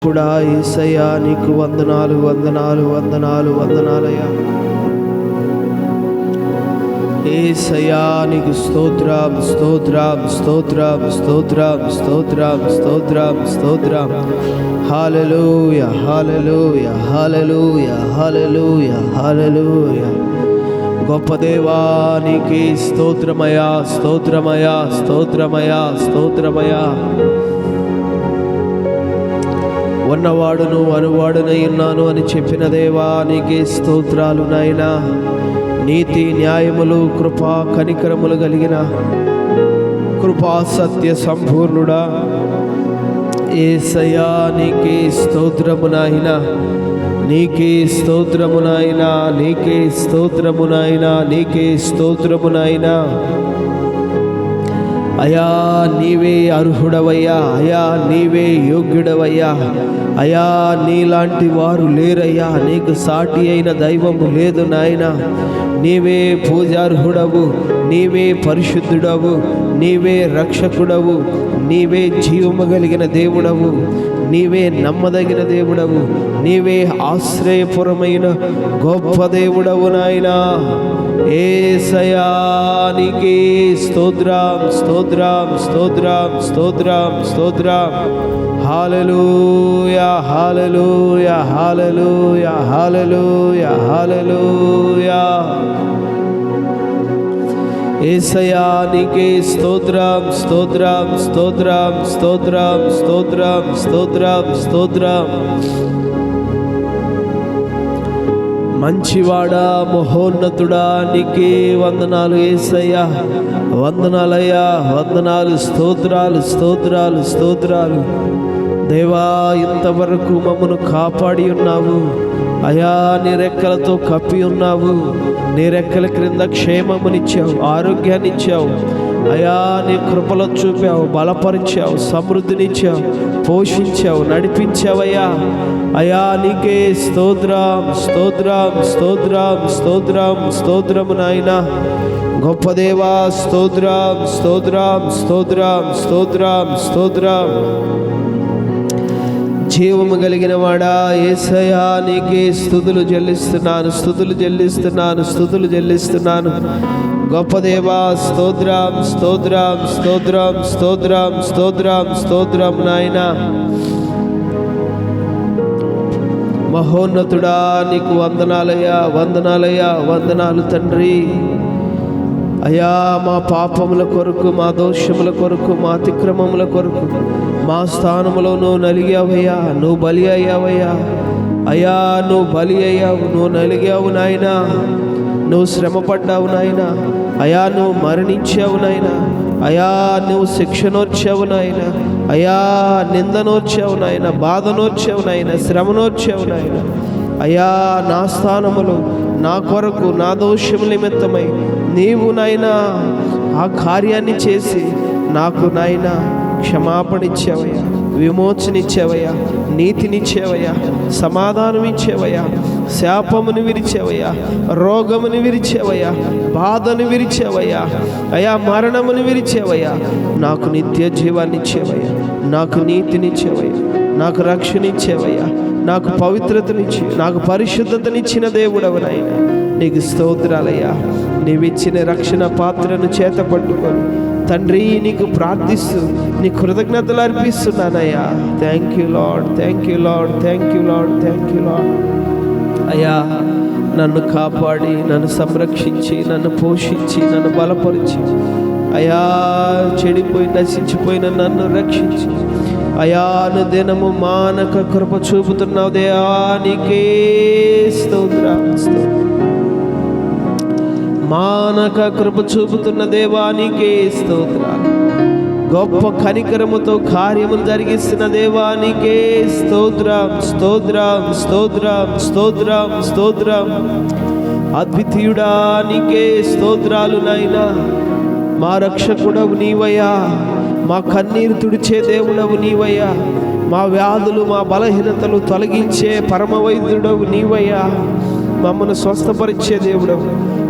రక్షకుడా యేసయ్యా, నీకు వందనాలు వందనాలు వందనాలు వందనాలయ్యా. యేసయ్యా నీకు స్తోత్రం స్తోత్రం స్తోత్రం స్తోత్రం స్తోత్రం స్తోత్రం స్తోత్రం. హల్లెలూయా హల్లెలూయా హల్లెలూయా హల్లెలూయా హల్లెలూయా. గొప్ప దేవా నీకే స్తోత్రమయా స్తోత్రమయా స్తోత్రమయా స్తోత్రమయా. ఉన్నవాడును అనువాడునై ఉన్నాను అని చెప్పిన దేవా నీకే స్తోత్రాలు నాయనా. నీతి న్యాయములు కృపా కనికరములు కలిగిన కృపా సత్య సంపూర్ణుడా యేసయ్యా నీకే స్తోత్రము నాయనా, నీకే స్తోత్రము నాయనా, నీకే స్తోత్రము నాయనా, నీకే స్తోత్రము నాయనా. అయా నీవే అర్హుడవయ్యా, అయా నీవే యోగ్యుడవయ్యా. అయా నీలాంటి వారు లేరయ్యా, నీకు సాటి అయిన దైవము లేదు నాయనా. నీవే పూజార్హుడవు, నీవే పరిశుద్ధుడవు, నీవే రక్షకుడవు, నీవే జీవము కలిగిన దేవుడవు, నీవే నమ్మదగిన దేవుడవు, నీవే ఆశ్రయపురమైన గొప్ప దేవుడవు నాయనా. యేసయ్యా నీకే స్తోత్రం స్తోత్రం స్తోత్రం స్తోత్రం స్తోత్రం. హల్లెలూయా హల్లెలూయా హల్లెలూయా హల్లెలూయా హల్లెలూయా. యేసయ్యా నీకే స్తోత్రం స్తోత్రం స్తోత్రం స్తోత్రం స్తోత్రం స్తోత్రం స్తోత్రం. మంచివాడా మహోన్నతుడా నీకే వందనాలు యేసయ్యా, వందనాలయ్యా వందనాలు. స్తోత్రాలు స్తోత్రాలు స్తోత్రాలు. దేవా ఇంతవరకు మమ్మను కాపాడి ఉన్నావు అయా, నీ రెక్కలతో కప్పి ఉన్నావు, నీ రెక్కల క్రింద క్షేమమునిచ్చావు, ఆరోగ్యాన్నిచ్చావు అయా. నీ కృపలో చూపావు, బలపరిచావు, సమృద్ధినిచ్చావు, పోషించావు, నడిపించావయ్యా. అయా నీకే స్తోత్రం స్తోత్రం స్తోత్రం స్తోత్రం స్తోత్రము నాయనా. గొప్ప దేవా స్తోత్రం స్తోత్రం స్తోత్రం స్తోత్రం స్తోత్రం. జీవము కలిగిన వాడా యేసయ్యా నీకే స్తుతులు చెల్లిస్తున్నాను, స్తుతులు చెల్లిస్తున్నాను, స్తుతులు చెల్లిస్తున్నాను. గొప్ప దేవా స్తోత్రం స్తోత్రం స్తోత్రం స్తోత్రం స్తోత్రం స్తోత్రం నాయనా. మహోన్నతుడా నీకు వందనాలయ్యా వందనాలయ్యా వందనాలు తండ్రి. అయా మా పాపముల కొరకు, మా దోషముల కొరకు, మా అతిక్రమముల కొరకు మా స్థానములో నువ్వు నలిగావయ్యా, నువ్వు బలి అయ్యావయ్యా. అయా నువ్వు బలి అయ్యావు, నువ్వు నలిగావు నాయనా, నువ్వు శ్రమపడ్డావు నాయనా. అయా నువ్వు మరణించావు నాయనా, అయా నువ్వు శిక్షనోర్చావు నాయన, అయా నిందనోర్చావు నాయన, బాధనోర్చావు నాయన, శ్రమనోర్చావు నాయన. అయా నా స్థానములో నా కొరకు నా దోషము నిమిత్తమై నీవు నాయనా ఆ కార్యాన్ని చేసి నాకు నాయనా క్షమాపణ ఇచ్చావయ్యా, విమోచన ఇచ్చావయ్యా, నీతినిచ్చావయ్యా, సమాధానం ఇచ్చావయ్యా, శాపమును విరిచావయ్యా, రోగమును విరిచావయ్యా, బాధను విరిచావయ్యా, అయా మరణమును విరిచావయ్యా. నాకు నిత్య జీవాన్ని ఇచ్చావయ్యా, నాకు నీతినిచ్చావయ్యా, నాకు రక్షణ ఇచ్చావయ్యా, నాకు పవిత్రతనిచ్చి నాకు పరిశుద్ధతనిచ్చిన దేవుడవు నాయనా. నీకు స్తోత్రాలయ్యా. నీవిచ్చిన రక్షణ పాత్రను చేత పట్టుకొని తండ్రి నీకు ప్రార్థిస్తూ నీ కృతజ్ఞతలు అర్పిస్తున్నానయ్యా. Thank you Lord, thank you Lord, thank you Lord, thank you Lord. అయ్యా నన్ను కాపాడి, నన్ను సంరక్షించి, నన్ను పోషించి, నన్ను బలపరిచి, అయా చెడిపోయి నశించిపోయిన నన్ను రక్షించి, అయా దినము మానక కృప చూపుతున్నావు దేవా. నీకే స్తోత్రం. మానక కృప చూపుతున్న దేవానికే స్తోత్రాలు. గొప్ప కనికరముతో కార్యములు జరిగిస్తున్న దేవానికే స్తోత్రం స్తోత్రం స్తోత్రం స్తోత్రం స్తోత్రం. అద్వితీయుడా నీకే స్తోత్రాలు నాయనా. మా రక్షకుడవు నీవయ్యా, మా కన్నీరు తుడిచే దేవుడవు నీవయ్యా, మా వ్యాధులు మా బలహీనతలు తొలగించే పరమ వైద్యుడవు నీవయ్యా. మమ్మను స్వస్థపరిచే దేవుడవు,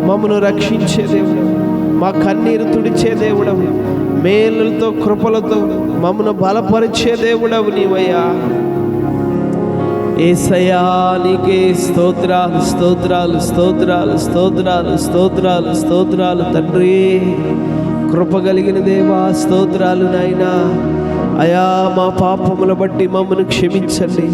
మమ్మను రక్షించే దేవుడవు, మా కన్నీరు తుడిచే దేవుడవు, మేలులతో కృపలతో మమ్మను బలపరిచే దేవుడవు నీవయ్యా. యేసయ్యా నీకే స్తోత్రాలు స్తోత్రాలు స్తోత్రాలు స్తోత్రాలు స్తోత్రాలు స్తోత్రాలు తండ్రి. కృప కలిగిన దేవా స్తోత్రాలు నాయనా. అయా మా పాపముల బట్టి మమ్మల్ని క్షమించండి,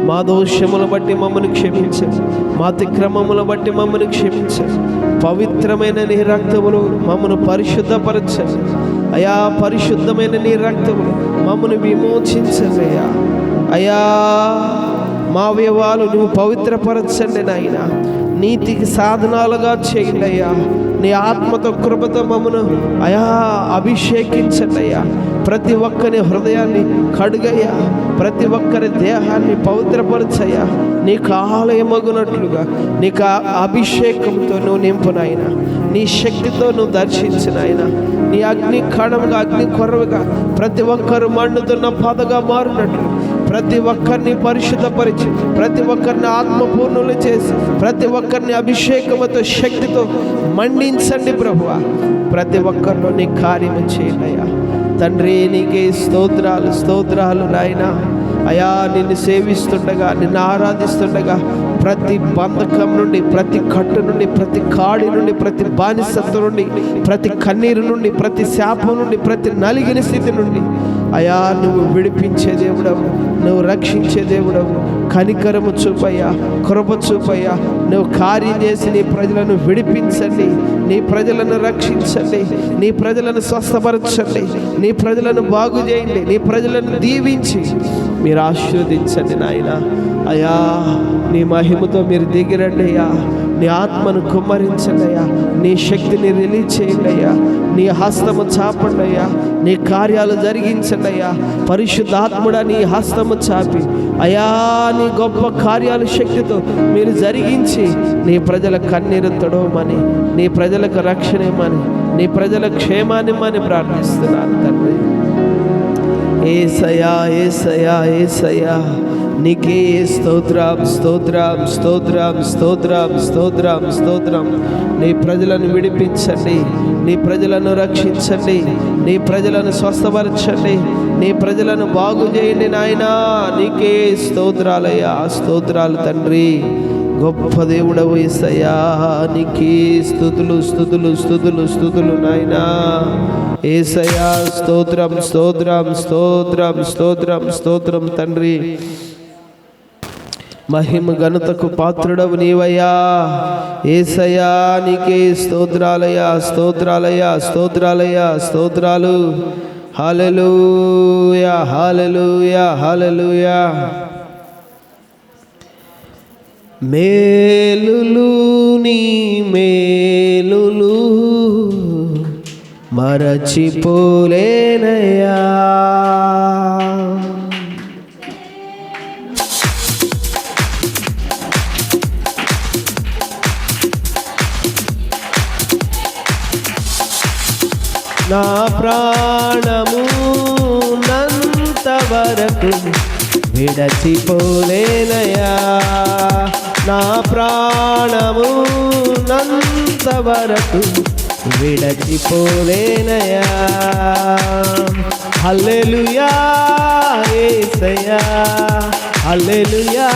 మా దోషముల బట్టి మమ్మల్ని క్షమించండి, మా అతిక్రమముల బట్టి మమ్మల్ని క్షమించండి. పవిత్రమైన నీ రక్తములు మమ్మల్ని పరిశుద్ధపరచండి అయా. పరిశుద్ధమైన నీ రక్తములు మమ్మల్ని విమోచించండి అయ్యా. అయా మా అవయవాలు నువ్వు పవిత్రపరచండి నాయన. నీతికి సాధనాలుగా చేయండి అయ్యా. నీ ఆత్మతో కృపతో మమ్మను అయా అభిషేకించండి అయ్యా. ప్రతి ఒక్కరి హృదయాన్ని కడుగయ్యా, ప్రతి ఒక్కరి దేహాన్ని పవిత్రపరచయ్యా. నీకు ఆలయమగునట్లుగా నీకు అభిషేకంతో నువ్వు నింపునాయన. నీ శక్తితో నువ్వు దర్శించినాయన. నీ అగ్ని కణంగా అగ్ని కొరవగా ప్రతి ఒక్కరు మండుతున్న పదగా మారినట్లు ప్రతి ఒక్కరిని పరిశుద్ధపరిచి, ప్రతి ఒక్కరిని ఆత్మపూర్ణులు చేసి, ప్రతి ఒక్కరిని అభిషేకముతో శక్తితో మండించండి ప్రభువా. ప్రతి ఒక్కరిలో నీ కార్యము చేయండి అయ్యా. తండ్రి నీకే స్తోత్రాలు స్తోత్రాలు నాయన. అయా నిన్ను సేవిస్తుండగా, నిన్ను ఆరాధిస్తుండగా ప్రతి బంధకం నుండి, ప్రతి కట్టు నుండి, ప్రతి కాడి నుండి, ప్రతి బానిసత్వం నుండి, ప్రతి కన్నీరు నుండి, ప్రతి శాపం నుండి, ప్రతి నలిగిన స్థితి నుండి అయా నువ్వు విడిపించే దేవుడవు, నువ్వు రక్షించే దేవుడవు. కనికరము చూపయ్యా, కృప చూపయ్యా. నువ్వు కార్యం చేసి నీ ప్రజలను విడిపించండి, నీ ప్రజలను రక్షించండి, నీ ప్రజలను స్వస్థపరచండి, నీ ప్రజలను బాగు చేయండి, నీ ప్రజలను దీవించి మీరు ఆశీర్వదించండి నాయన. అయా నీ మహిమతో మీరు దిగిరండి అయ్యా. నీ ఆత్మను కుమ్మరించండి అయ్యా. నీ శక్తిని రిలీజ్ చేయండి అయ్యా. నీ హస్తము చాపండి అయ్యా. నీ కార్యాలు జరిగించండి అయ్యా. పరిశుద్ధాత్ముడా నీ హస్తము చాపి అయా నీ గొప్ప కార్యాలు శక్తితో మీరు జరిగించి నీ ప్రజల కన్నీరు తొడవమని, నీ ప్రజలకు రక్షణ ఇమ్మని, నీ ప్రజల క్షేమాన్నిమ్మని ప్రార్థిస్తున్నాను తండ్రి. యేసయ్యా యేసయ్యా యేసయ్యా నీకే స్తోత్రం స్తోత్రం స్తోత్రం స్తోత్రం స్తోత్రం స్తోత్రం. నీ ప్రజలను విడిపించండి, నీ ప్రజలను రక్షించండి, నీ ప్రజలను స్వస్థపరచండి, నీ ప్రజలను బాగు చేయండి నాయనా. నీకే స్తోత్రాలయ్యా, స్తోత్రాలు తండ్రి. గొప్ప దేవుడవు యేసయ్యా, నీకే స్తుతులు స్తుతులు స్తుతులు స్తుతులు నాయనా. యేసయ్యా స్తోత్రం స్తోత్రం స్తోత్రం స్తోత్రం స్తోత్రం తండ్రి. మహిమ ఘనతకు పాత్రుడవు నీవయ్యా. యేసయ్యా నీకే స్తోత్రాలయ్యా, స్తోత్రాలయ్యా, స్తోత్రాలయ్యా, స్తోత్రాలు. హల్లెలూయా హల్లెలూయా హల్లెలూయా. మేలులు నీ మేలులు మరచిపోలేనయ్యా. నా ప్రాణము నంత వరకు విడచిపోలేనయ్యా. నా ప్రాణము నంత వరకు విడచిపోలేనయ్యా. హల్లెలూయా యేసయ్యా, హల్లెలూయా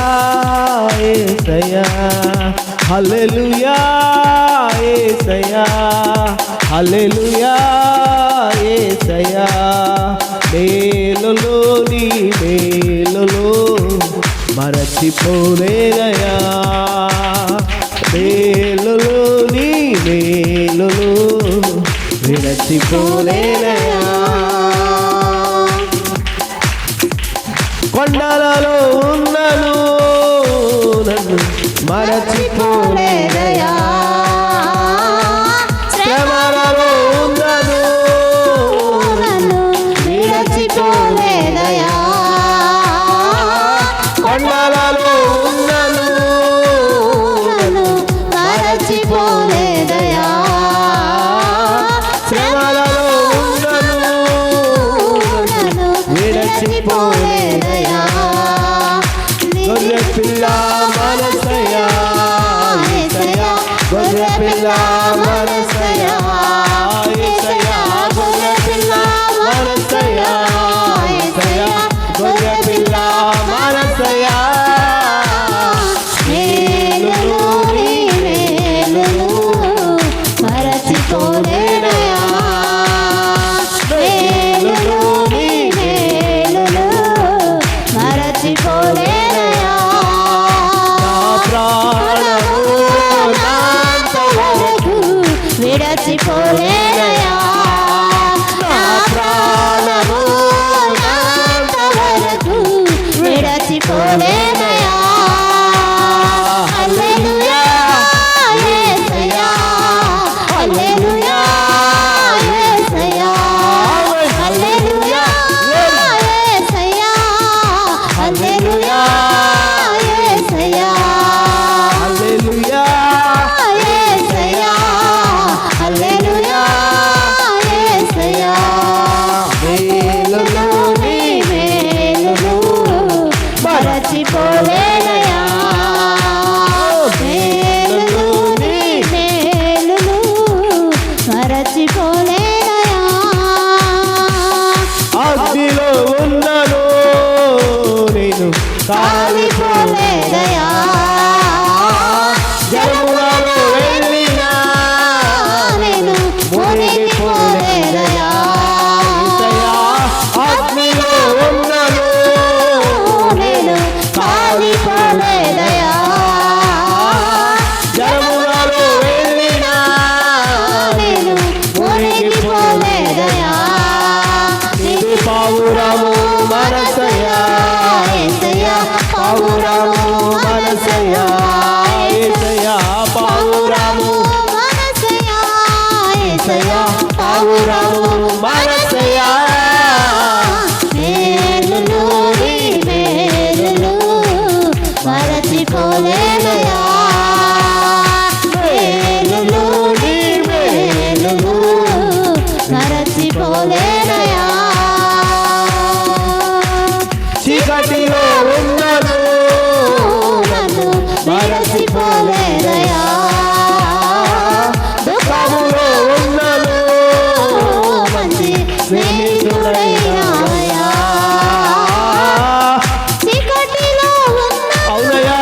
యేసయ్యా, హల్లెలూయా యేసయ్యా, హల్లెలూయా యేసయ్యా. మేలులో నీ మేలులో మరచిపోలేనయ్యా. మేలులో నీ మేలులో విడచిపోలేనయ్యా. కొండలలో ఉన్నను నన్ను మరచిపోలేనయ్యా. శ్రమలలో ఉన్నను నన్ను విడచిపోలేనయ్యా. కొండలలో ఉన్నను నన్ను మరచిపోలేనయ్యా. శ్రమలలో ఉన్నను నన్ను విడచిపోలేనయ్యా. గొర్రె పిల్ల మనసయ్యా యేసయ్యా, మరచిపోలేనయా. హల్లెలూయా యేసయ్యా, హల్లెలూయా యేసయ్యా, హల్లెలూయా యేసయ్యా, హల్లెలూయా యేసయ్యా, హల్లెలూయా యేసయ్యా, హల్లెలూయా యేసయ్యా. మేలులు నీ మేలులు మరచిపోలేనయా. మేలులు నీ మేలులు మరచిపోలేనయా. అగ్నిలో ఉన్నను నేను కాలిపోలేదయా. జలములలో వెళ్ళినా నేను మునిగిపోలేదయా. అగ్నిలో ఉన్నను నేను కాలిపోలేదయా. జలములలో వెళ్ళినా నేను మునిగిపోలేదయా. ఇది పావురము మనసయ్యా, యేసయ్యా, పావురము మనసయ్యా, యేసయ్యా పావురము మనసయ్యా, యేసయ్యా, పావురము మనసయ్యా. మేలులు నీ మేలులు మరచిపోలేనయా. మేలులు నీ మేలులు మరచిపోలేనయా. చీకటిలో ఉన్నను నన్ను మరచిపోలేదయా. దుఃఖములో ఉన్నను మంచి స్నేహితుడైనావయ్యా. చీకటిలో ఉన్న అవునయ్యా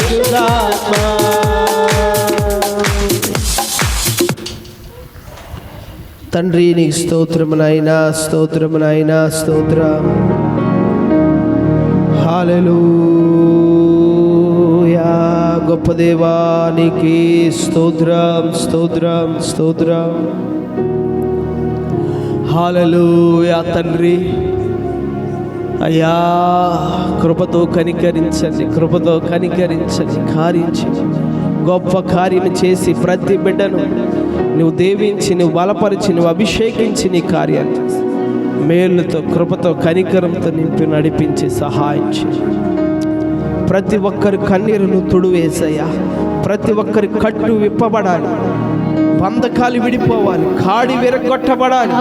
పరిశుద్ధాత్మ. తండ్రి నీకు స్తోత్రము నాయనా, స్తోత్రము నాయనా, స్తోత్రం. హల్లెలూయా. గొప్ప దేవా నీకే స్తోత్రం, స్తోత్రం, స్తోత్రం. హల్లెలూయా. తండ్రి అయ్యా, కృపతో కనికరించండి, కృపతో కనికరించండి, కార్యించి గొప్ప కార్యం చేసి ప్రతి బిడ్డను నువ్వు దీవించి, నువ్వు బలపరిచి, నువ్వు అభిషేకించి నీ కార్యాలు చేసి మేలుతో, కృపతో, కనికరంతో నింపి నడిపించి సహాయం చేయి. ప్రతి ఒక్కరి కన్నీరును తుడివేసయ్యా. ప్రతి ఒక్కరి కట్టు విప్పబడాలి, బంధకాలు విడిపోవాలి, కాడి విరగొట్టబడాలి.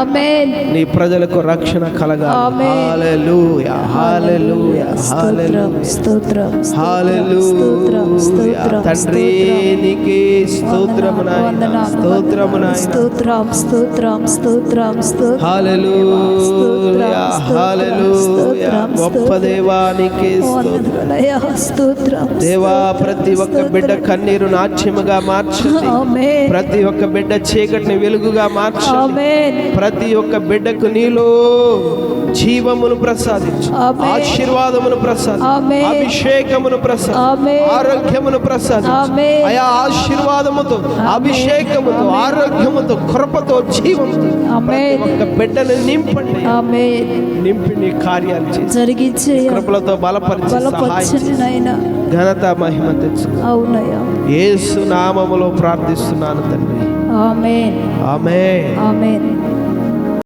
నీ ప్రజలకు రక్షణ కలగాలి. హల్లెలూయా, హల్లెలూయా, హల్లెలూయా. తండ్రి నీకే స్తోత్రము నాయనా, స్తోత్రము నాయనా. హల్లెలూయా, హల్లెలూయా. గొప్ప దేవా నీకే స్తోత్రం. దేవా ప్రతి ఒక్క బిడ్డ కన్నీరు నాట్యముగా మార్చండి. ప్రతి ఒక్క బిడ్డ చీకటిని వెలుగుగా మార్చండి. ప్రతి ఒక్క బిడ్డకు నీలో జీవమును ప్రసాదించు, ఆశీర్వాదమును ప్రసాదించు, అభిషేకమును ప్రసాదించు, ఆరోగ్యమును ప్రసాదించు. ఆయా ఆశీర్వాదముతో, అభిషేకముతో, ఆరోగ్యముతో, కృపతో, జీవముతో ప్రతి ఒక్క బిడ్డను నింపండి. నింపి నీ కార్యాలు చేసి జరిగించే కృపలతో బలపరిచి సహాయం, ఘనత, మహిమ తెచ్చు. యేసు నామములో ప్రార్థిస్తున్నాను తండ్రి. ఆమేన్, ఆమేన్, ఆమేన్.